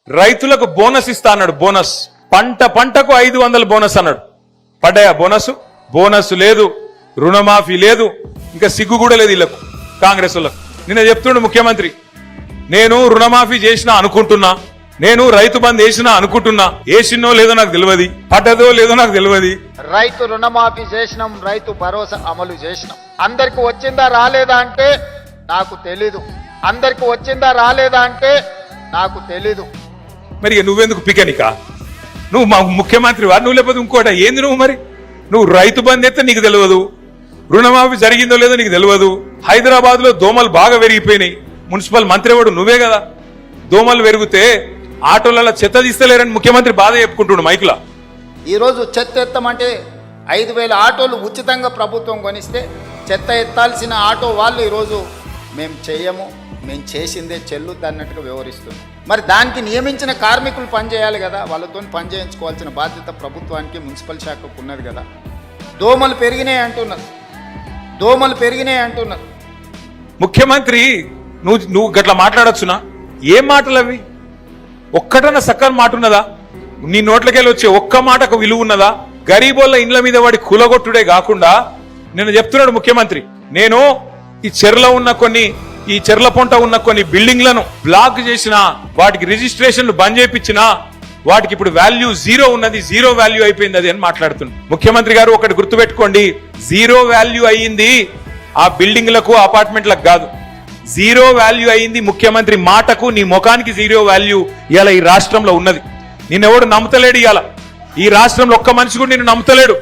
రైతులకు బోనస్ ఇస్తా అన్నాడు. బోనస్ పంటకు 500 బోనస్ అన్నాడు. పడ్డాయా బోనస్? బోనస్ లేదు, రుణమాఫీ లేదు, ఇంకా సిగ్గు కూడా లేదు వీళ్ళకు, కాంగ్రెస్ వాళ్ళకు. నిన్న చెప్తుండు ముఖ్యమంత్రి, నేను రుణమాఫీ చేసినా అనుకుంటున్నా, నేను రైతు బంద్ వేసినా అనుకుంటున్నా, వేసినో లేదో నాకు తెలియదు, పడ్డదో లేదో నాకు తెలియదు. రైతు రుణమాఫీ చేసినాం, రైతు భరోసా అమలు చేసినాం. అందరికి వచ్చిందా రాలేదా అంటే నాకు తెలీదు. అందరికి వచ్చిందా రాలేదా అంటే నాకు తెలీదు. మరి నువ్వెందుకు పికనికా? నువ్వు మా ముఖ్యమంత్రి వా, నువ్వు లేకపోతే ఇంకోట ఏంది? నువ్వు మరి నువ్వు రైతు బంద్ అయితే నీకు తెలియదు, రుణమాఫీ జరిగిందో లేదో నీకు తెలియదు. హైదరాబాద్ లో దోమలు బాగా పెరిగిపోయినాయి, మున్సిపల్ మంత్రి వాడు నువ్వే కదా. దోమలు పెరిగితే ఆటోలలో చెత్త తీస్తలేరని ముఖ్యమంత్రి బాధ చెప్పుకుంటుండు మైక్లా. ఈరోజు చెత్త ఎత్తమంటే 5,000 ఆటోలు ఉచితంగా ప్రభుత్వం కొనిస్తే చెత్త ఎత్తాల్సిన ఆటో వాళ్ళు ఈరోజు మేము చేయము, మేము చేసిందే చెల్లుద్ది అన్నట్టుగా వివరిస్తుంది. మరి దానికి నియమించిన కార్మికులు పనిచేయాలి కదా, వాళ్ళతో పని చేయించుకోవాల్సిన బాధ్యత ప్రభుత్వానికి, మున్సిపల్ శాఖకు ఉన్నది కదా. దోమలు పెరిగినాయి అంటున్నారు, దోమలు పెరిగినాయి అంటున్నారు. ముఖ్యమంత్రి నువ్వు గట్లా మాట్లాడొచ్చునా? ఏం మాటలు అవి? ఒక్కటన్నా సక్కని మాట ఉన్నదా? నీ నోట్లకెళ్ళి వచ్చే ఒక్క మాటకు విలువ ఉన్నదా? గరీబోళ్ళ ఇండ్ల మీద వాడి కూలగొట్టుడే కాకుండా నేను చెప్తున్నాడు ముఖ్యమంత్రి, నేను ఈ చెర్ల ఉన్న ఈ చెర్ల పొంట ఉన్న కొన్ని బిల్డింగ్లను బ్లాక్ చేసిన, వాటికి రిజిస్ట్రేషన్లు బంద్ చేయించిన, వాటికి ఇప్పుడు వాల్యూ 0 ఉన్నది, 0 వాల్యూ అయిపోయింది అది అని మాట్లాడుతున్నాడు. ముఖ్యమంత్రి గారు ఒకటి గుర్తుపెట్టుకోండి, 0 వాల్యూ అయ్యింది ఆ బిల్డింగ్లకు, అపార్ట్మెంట్లకు కాదు. 0 వాల్యూ అయ్యింది ముఖ్యమంత్రి మాటకు, నీ ముఖానికి 0 వాల్యూ ఇవాళ ఈ రాష్ట్రంలో ఉన్నది. నిన్నెవడు నమ్ముతలేడు. ఇవాళ ఈ రాష్ట్రంలో ఒక్క మనిషి కూడా నిన్ను నమ్ముతలేడు.